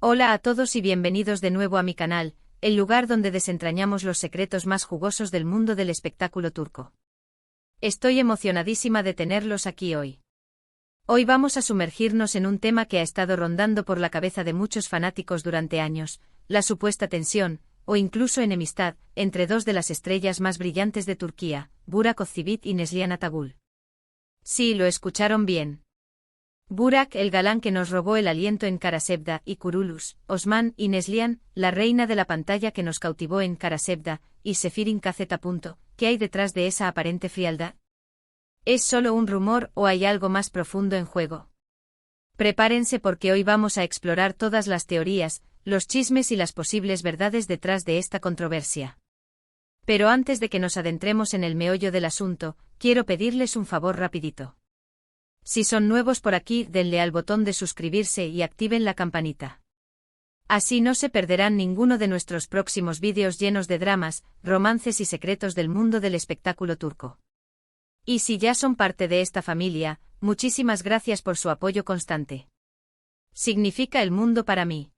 Hola a todos y bienvenidos de nuevo a mi canal, el lugar donde desentrañamos los secretos más jugosos del mundo del espectáculo turco. Estoy emocionadísima de tenerlos aquí hoy. Hoy vamos a sumergirnos en un tema que ha estado rondando por la cabeza de muchos fanáticos durante años, la supuesta tensión, o incluso enemistad, entre dos de las estrellas más brillantes de Turquía, Burak Özçivit y Neslihan Atagül. Sí, lo escucharon bien. Burak, el galán que nos robó el aliento en Karasevda, y Kurulus, Osman y Neslihan, la reina de la pantalla que nos cautivó en Karasevda, y Sefirin KZ. ¿Qué hay detrás de esa aparente frialdad? ¿Es solo un rumor o hay algo más profundo en juego? Prepárense porque hoy vamos a explorar todas las teorías, los chismes y las posibles verdades detrás de esta controversia. Pero antes de que nos adentremos en el meollo del asunto, quiero pedirles un favor rapidito. Si son nuevos por aquí, denle al botón de suscribirse y activen la campanita. Así no se perderán ninguno de nuestros próximos vídeos llenos de dramas, romances y secretos del mundo del espectáculo turco. Y si ya son parte de esta familia, muchísimas gracias por su apoyo constante. Significa el mundo para mí.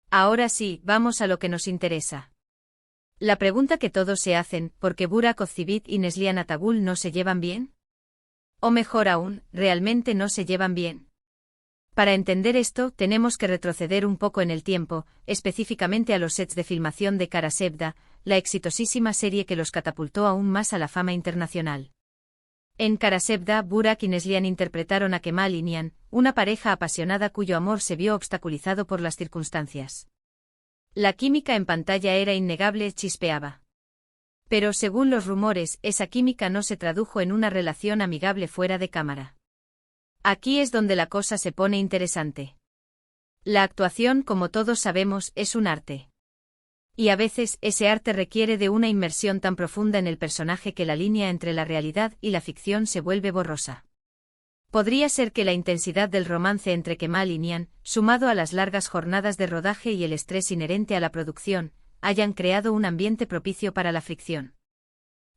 Ahora sí, vamos a lo que nos interesa. La pregunta que todos se hacen, ¿por qué Burak Özçivit y Neslihan Atagül no se llevan bien? O mejor aún, ¿realmente no se llevan bien? Para entender esto, tenemos que retroceder un poco en el tiempo, específicamente a los sets de filmación de Karasevda, la exitosísima serie que los catapultó aún más a la fama internacional. En Karasevda, Burak y Neslihan interpretaron a Kemal y Nihan, una pareja apasionada cuyo amor se vio obstaculizado por las circunstancias. La química en pantalla era innegable, chispeaba. Pero según los rumores, esa química no se tradujo en una relación amigable fuera de cámara. Aquí es donde la cosa se pone interesante. La actuación, como todos sabemos, es un arte. Y a veces, ese arte requiere de una inmersión tan profunda en el personaje que la línea entre la realidad y la ficción se vuelve borrosa. Podría ser que la intensidad del romance entre Kemal y Nihan, sumado a las largas jornadas de rodaje y el estrés inherente a la producción, hayan creado un ambiente propicio para la fricción.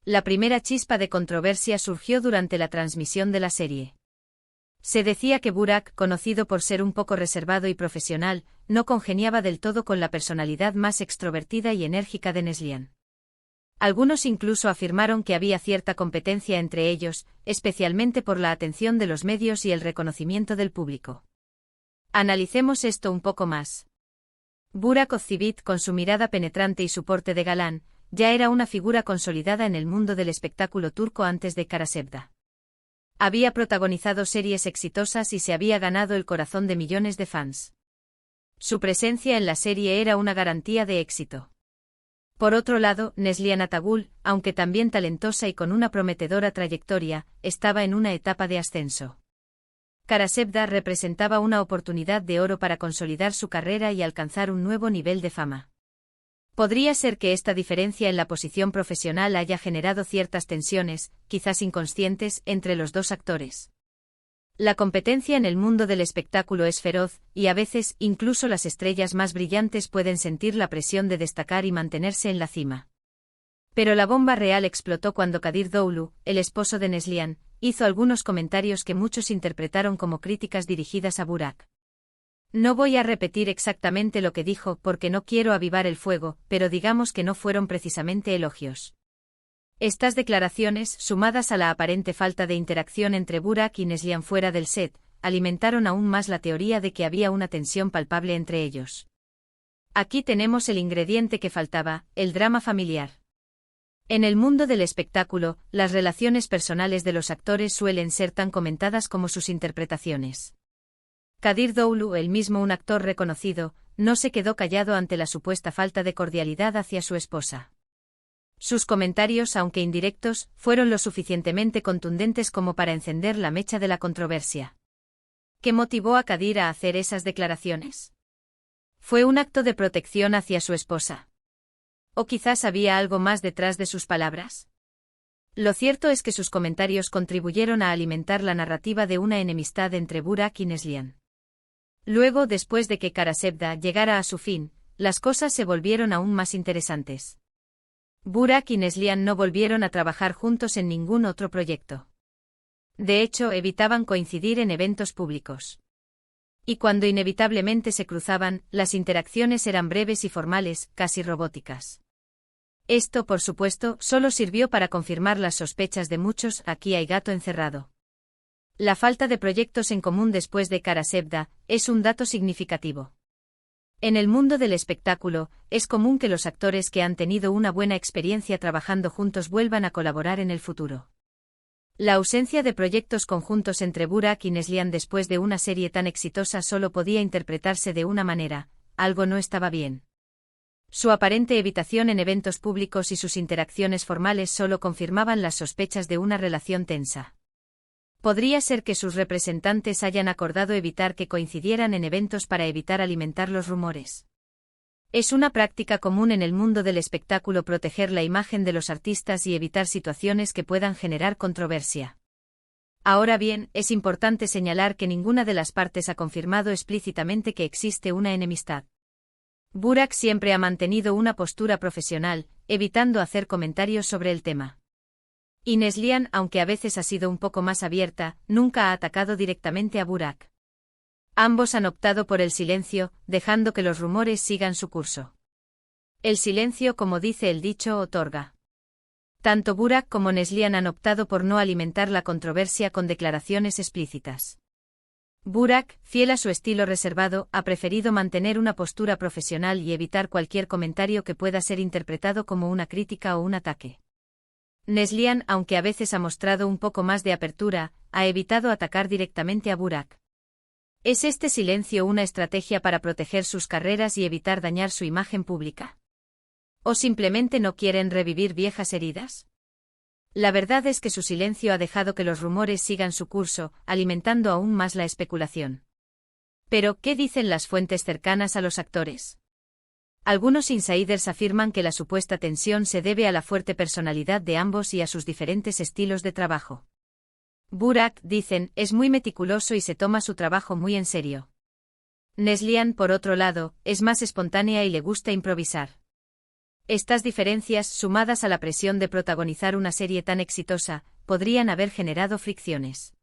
La primera chispa de controversia surgió durante la transmisión de la serie. Se decía que Burak, conocido por ser un poco reservado y profesional, no congeniaba del todo con la personalidad más extrovertida y enérgica de Neslihan. Algunos incluso afirmaron que había cierta competencia entre ellos, especialmente por la atención de los medios y el reconocimiento del público. Analicemos esto un poco más. Burak Özçivit, con su mirada penetrante y su porte de galán, ya era una figura consolidada en el mundo del espectáculo turco antes de Karasevda. Había protagonizado series exitosas y se había ganado el corazón de millones de fans. Su presencia en la serie era una garantía de éxito. Por otro lado, Neslihan Atagül, aunque también talentosa y con una prometedora trayectoria, estaba en una etapa de ascenso. Karasevda representaba una oportunidad de oro para consolidar su carrera y alcanzar un nuevo nivel de fama. Podría ser que esta diferencia en la posición profesional haya generado ciertas tensiones, quizás inconscientes, entre los dos actores. La competencia en el mundo del espectáculo es feroz, y a veces, incluso las estrellas más brillantes pueden sentir la presión de destacar y mantenerse en la cima. Pero la bomba real explotó cuando Kadir Doğulu, el esposo de Neslihan, hizo algunos comentarios que muchos interpretaron como críticas dirigidas a Burak. No voy a repetir exactamente lo que dijo porque no quiero avivar el fuego, pero digamos que no fueron precisamente elogios. Estas declaraciones, sumadas a la aparente falta de interacción entre Burak y Neslihan fuera del set, alimentaron aún más la teoría de que había una tensión palpable entre ellos. Aquí tenemos el ingrediente que faltaba, el drama familiar. En el mundo del espectáculo, las relaciones personales de los actores suelen ser tan comentadas como sus interpretaciones. Kadir Doğulu, el mismo un actor reconocido, no se quedó callado ante la supuesta falta de cordialidad hacia su esposa. Sus comentarios, aunque indirectos, fueron lo suficientemente contundentes como para encender la mecha de la controversia. ¿Qué motivó a Kadir a hacer esas declaraciones? ¿Fue un acto de protección hacia su esposa? ¿O quizás había algo más detrás de sus palabras? Lo cierto es que sus comentarios contribuyeron a alimentar la narrativa de una enemistad entre Burak y Neslihan. Luego, después de que Karasevda llegara a su fin, las cosas se volvieron aún más interesantes. Burak y Neslihan no volvieron a trabajar juntos en ningún otro proyecto. De hecho, evitaban coincidir en eventos públicos. Y cuando inevitablemente se cruzaban, las interacciones eran breves y formales, casi robóticas. Esto, por supuesto, solo sirvió para confirmar las sospechas de muchos: aquí hay gato encerrado. La falta de proyectos en común después de Karasevda es un dato significativo. En el mundo del espectáculo, es común que los actores que han tenido una buena experiencia trabajando juntos vuelvan a colaborar en el futuro. La ausencia de proyectos conjuntos entre Burak y Neslihan después de una serie tan exitosa solo podía interpretarse de una manera: algo no estaba bien. Su aparente evitación en eventos públicos y sus interacciones formales solo confirmaban las sospechas de una relación tensa. Podría ser que sus representantes hayan acordado evitar que coincidieran en eventos para evitar alimentar los rumores. Es una práctica común en el mundo del espectáculo proteger la imagen de los artistas y evitar situaciones que puedan generar controversia. Ahora bien, es importante señalar que ninguna de las partes ha confirmado explícitamente que existe una enemistad. Burak siempre ha mantenido una postura profesional, evitando hacer comentarios sobre el tema. Y Neslihan, aunque a veces ha sido un poco más abierta, nunca ha atacado directamente a Burak. Ambos han optado por el silencio, dejando que los rumores sigan su curso. El silencio, como dice el dicho, otorga. Tanto Burak como Neslihan han optado por no alimentar la controversia con declaraciones explícitas. Burak, fiel a su estilo reservado, ha preferido mantener una postura profesional y evitar cualquier comentario que pueda ser interpretado como una crítica o un ataque. Neslihan, aunque a veces ha mostrado un poco más de apertura, ha evitado atacar directamente a Burak. ¿Es este silencio una estrategia para proteger sus carreras y evitar dañar su imagen pública? ¿O simplemente no quieren revivir viejas heridas? La verdad es que su silencio ha dejado que los rumores sigan su curso, alimentando aún más la especulación. Pero, ¿qué dicen las fuentes cercanas a los actores? Algunos insiders afirman que la supuesta tensión se debe a la fuerte personalidad de ambos y a sus diferentes estilos de trabajo. Burak, dicen, es muy meticuloso y se toma su trabajo muy en serio. Neslihan, por otro lado, es más espontánea y le gusta improvisar. Estas diferencias, sumadas a la presión de protagonizar una serie tan exitosa, podrían haber generado fricciones.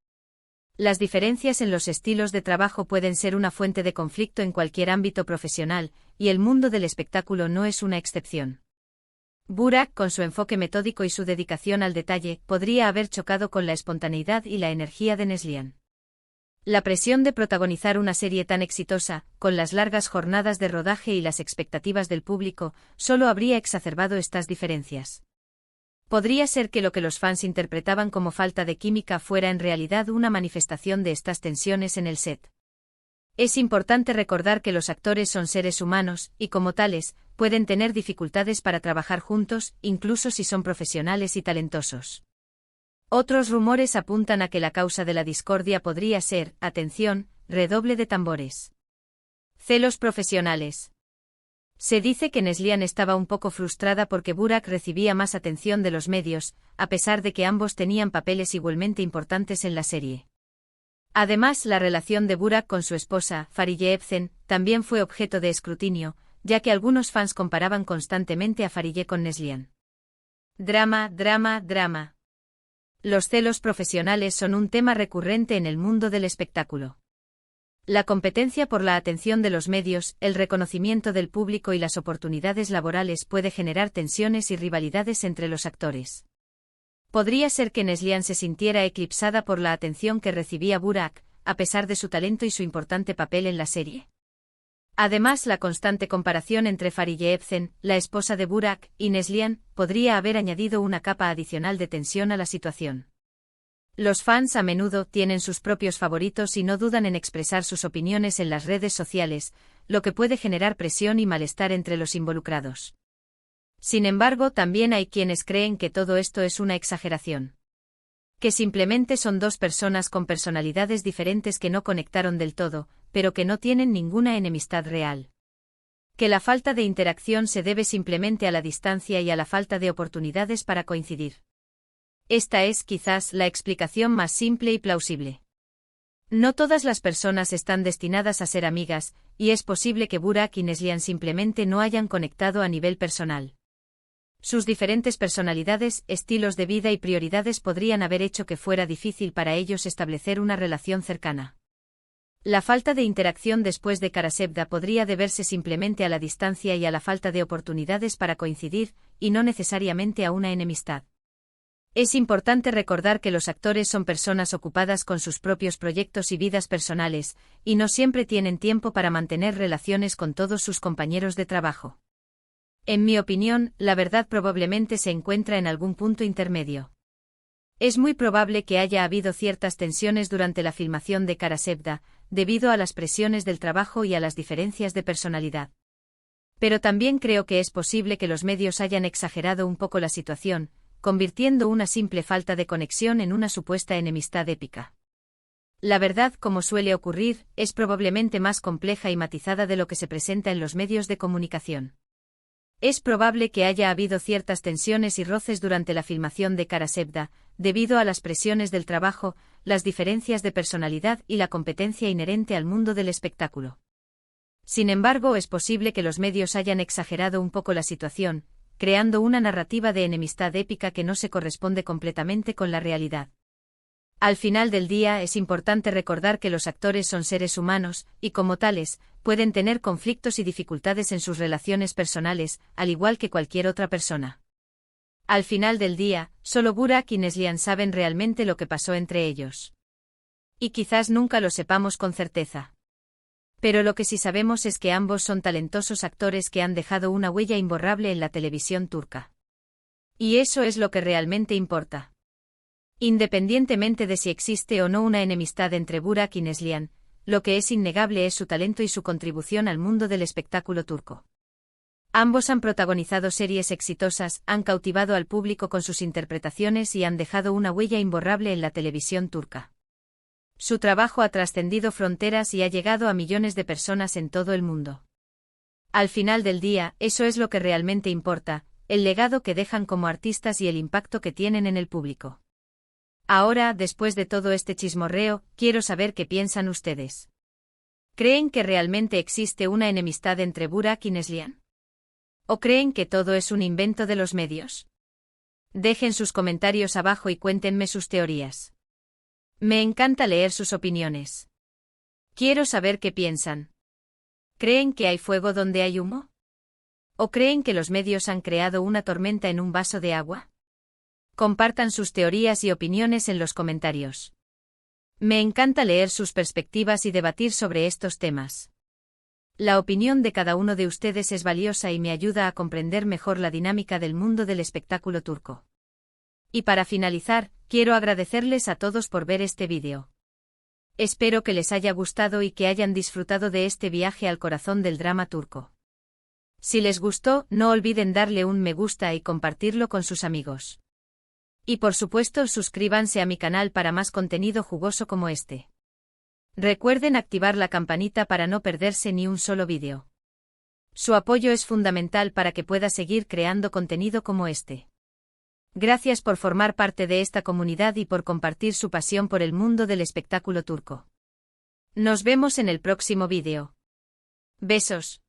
Las diferencias en los estilos de trabajo pueden ser una fuente de conflicto en cualquier ámbito profesional, y el mundo del espectáculo no es una excepción. Burak, con su enfoque metódico y su dedicación al detalle, podría haber chocado con la espontaneidad y la energía de Neslihan. La presión de protagonizar una serie tan exitosa, con las largas jornadas de rodaje y las expectativas del público, solo habría exacerbado estas diferencias. Podría ser que lo que los fans interpretaban como falta de química fuera en realidad una manifestación de estas tensiones en el set. Es importante recordar que los actores son seres humanos, y como tales, pueden tener dificultades para trabajar juntos, incluso si son profesionales y talentosos. Otros rumores apuntan a que la causa de la discordia podría ser, atención, redoble de tambores. Celos profesionales. Se dice que Neslihan estaba un poco frustrada porque Burak recibía más atención de los medios, a pesar de que ambos tenían papeles igualmente importantes en la serie. Además, la relación de Burak con su esposa, Fariye Evcen, también fue objeto de escrutinio, ya que algunos fans comparaban constantemente a Fariye con Neslihan. Drama, drama, drama. Los celos profesionales son un tema recurrente en el mundo del espectáculo. La competencia por la atención de los medios, el reconocimiento del público y las oportunidades laborales puede generar tensiones y rivalidades entre los actores. Podría ser que Neslihan se sintiera eclipsada por la atención que recibía Burak, a pesar de su talento y su importante papel en la serie. Además, la constante comparación entre Fariye Evcen, la esposa de Burak, y Neslihan, podría haber añadido una capa adicional de tensión a la situación. Los fans a menudo tienen sus propios favoritos y no dudan en expresar sus opiniones en las redes sociales, lo que puede generar presión y malestar entre los involucrados. Sin embargo, también hay quienes creen que todo esto es una exageración. Que simplemente son dos personas con personalidades diferentes que no conectaron del todo, pero que no tienen ninguna enemistad real. Que la falta de interacción se debe simplemente a la distancia y a la falta de oportunidades para coincidir. Esta es, quizás, la explicación más simple y plausible. No todas las personas están destinadas a ser amigas, y es posible que Burak y Neslihan simplemente no hayan conectado a nivel personal. Sus diferentes personalidades, estilos de vida y prioridades podrían haber hecho que fuera difícil para ellos establecer una relación cercana. La falta de interacción después de Karasevda podría deberse simplemente a la distancia y a la falta de oportunidades para coincidir, y no necesariamente a una enemistad. Es importante recordar que los actores son personas ocupadas con sus propios proyectos y vidas personales, y no siempre tienen tiempo para mantener relaciones con todos sus compañeros de trabajo. En mi opinión, la verdad probablemente se encuentra en algún punto intermedio. Es muy probable que haya habido ciertas tensiones durante la filmación de Karasevda, debido a las presiones del trabajo y a las diferencias de personalidad. Pero también creo que es posible que los medios hayan exagerado un poco la situación, convirtiendo una simple falta de conexión en una supuesta enemistad épica. La verdad, como suele ocurrir, es probablemente más compleja y matizada de lo que se presenta en los medios de comunicación. Es probable que haya habido ciertas tensiones y roces durante la filmación de Karasevda, debido a las presiones del trabajo, las diferencias de personalidad y la competencia inherente al mundo del espectáculo. Sin embargo, es posible que los medios hayan exagerado un poco la situación, creando una narrativa de enemistad épica que no se corresponde completamente con la realidad. Al final del día es importante recordar que los actores son seres humanos, y como tales, pueden tener conflictos y dificultades en sus relaciones personales, al igual que cualquier otra persona. Al final del día, solo Burak y Neslihan saben realmente lo que pasó entre ellos. Y quizás nunca lo sepamos con certeza. Pero lo que sí sabemos es que ambos son talentosos actores que han dejado una huella imborrable en la televisión turca. Y eso es lo que realmente importa. Independientemente de si existe o no una enemistad entre Burak y Neslihan, lo que es innegable es su talento y su contribución al mundo del espectáculo turco. Ambos han protagonizado series exitosas, han cautivado al público con sus interpretaciones y han dejado una huella imborrable en la televisión turca. Su trabajo ha trascendido fronteras y ha llegado a millones de personas en todo el mundo. Al final del día, eso es lo que realmente importa, el legado que dejan como artistas y el impacto que tienen en el público. Ahora, después de todo este chismorreo, quiero saber qué piensan ustedes. ¿Creen que realmente existe una enemistad entre Burak y Neslihan? ¿O creen que todo es un invento de los medios? Dejen sus comentarios abajo y cuéntenme sus teorías. Me encanta leer sus opiniones. Quiero saber qué piensan. ¿Creen que hay fuego donde hay humo? ¿O creen que los medios han creado una tormenta en un vaso de agua? Compartan sus teorías y opiniones en los comentarios. Me encanta leer sus perspectivas y debatir sobre estos temas. La opinión de cada uno de ustedes es valiosa y me ayuda a comprender mejor la dinámica del mundo del espectáculo turco. Y para finalizar, quiero agradecerles a todos por ver este vídeo. Espero que les haya gustado y que hayan disfrutado de este viaje al corazón del drama turco. Si les gustó, no olviden darle un me gusta y compartirlo con sus amigos. Y por supuesto, suscríbanse a mi canal para más contenido jugoso como este. Recuerden activar la campanita para no perderse ni un solo vídeo. Su apoyo es fundamental para que pueda seguir creando contenido como este. Gracias por formar parte de esta comunidad y por compartir su pasión por el mundo del espectáculo turco. Nos vemos en el próximo vídeo. Besos.